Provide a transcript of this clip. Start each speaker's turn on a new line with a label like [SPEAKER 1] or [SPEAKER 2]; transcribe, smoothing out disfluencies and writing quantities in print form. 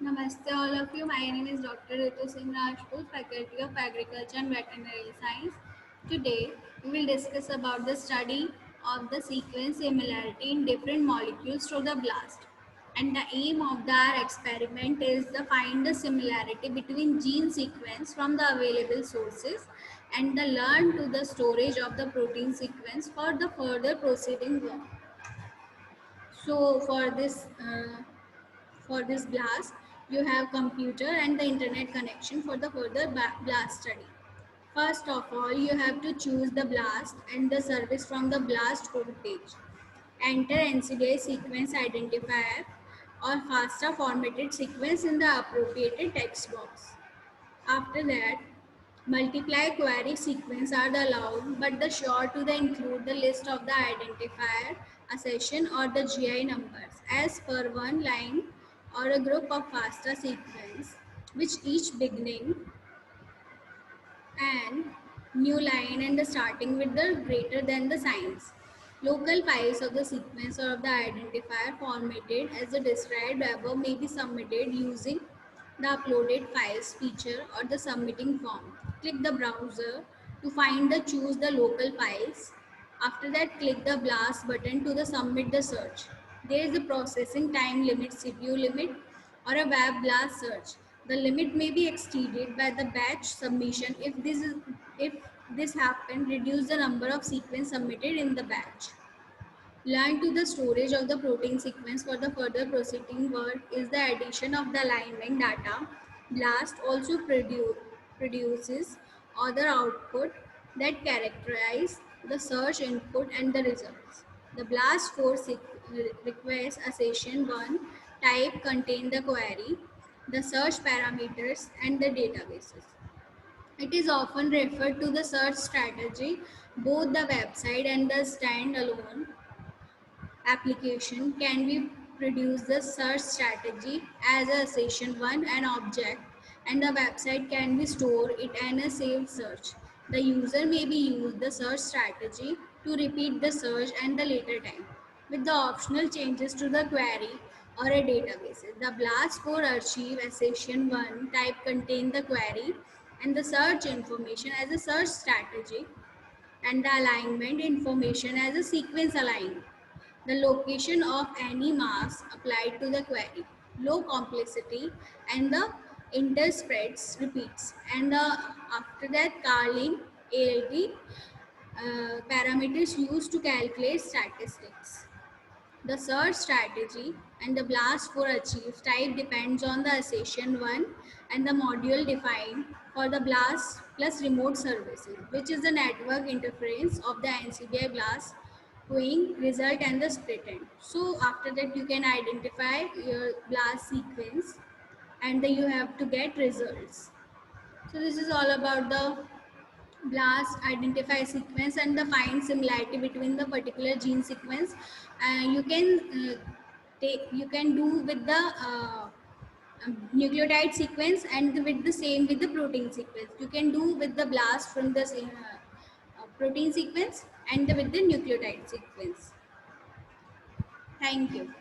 [SPEAKER 1] Namaste all of you. My name is Dr. Ritu Singh Rajput, Faculty of Agriculture and Veterinary Science. Today, we will discuss about the study of the sequence similarity in different molecules through the blast. And the aim of our experiment is to find the similarity between gene sequence from the available sources and the learn to the storage of the protein sequence for the further proceeding work. So for this blast, you have computer and the internet connection for the further blast study. First of all, you have to choose the blast and the service from the blast homepage. Enter NCBI sequence identifier or FASTA formatted sequence in the appropriate text box. After that, multiply query sequence are the allowed, but the sure to the include the list of the identifier, accession or the GI numbers as per one line or a group of FASTA sequence, which each beginning and new line and the starting with the greater than the signs. Local files of the sequence or of the identifier formatted as the described above may be submitted using the uploaded files feature or the submitting form. Click the browser to find the choose the local files. After that, click the blast button to the submit the search. There is a processing time limit, CPU limit, or a web blast search. The limit may be exceeded by the batch submission. If this happens, reduce the number of sequence submitted in the batch. Learn to the storage of the protein sequence for the further proceeding work is the addition of the alignment data. BLAST also produces other output that characterize the search input and the results. The BLAST 4 request accession 1 type contain the query, the search parameters and the databases. It is often referred to the search strategy. Both the website and the standalone application can be produce the search strategy as a session one an object, and the website can be store it and a saved search. The user may be use the search strategy to repeat the search and the later time with the optional changes to the query or a database. The blast for archive as session 1 type contain the query and the search information as a search strategy and the alignment information as a sequence align. The location of any mass applied to the query, low complexity, and the interspreads repeats. And after that, Carlin ALT parameters used to calculate statistics. The search strategy and the blast for achieve type depends on the accession one and the module defined for the blast plus remote services, which is the network interference of the NCBI blast queuing result and the split end. So after that you can identify your blast sequence and then you have to get results. So this is all about the blast identify sequence and the find similarity between the particular gene sequence. You can do with the nucleotide sequence and with the same with the protein sequence. You can do with the blast from the protein sequence and with the nucleotide sequence. Thank you.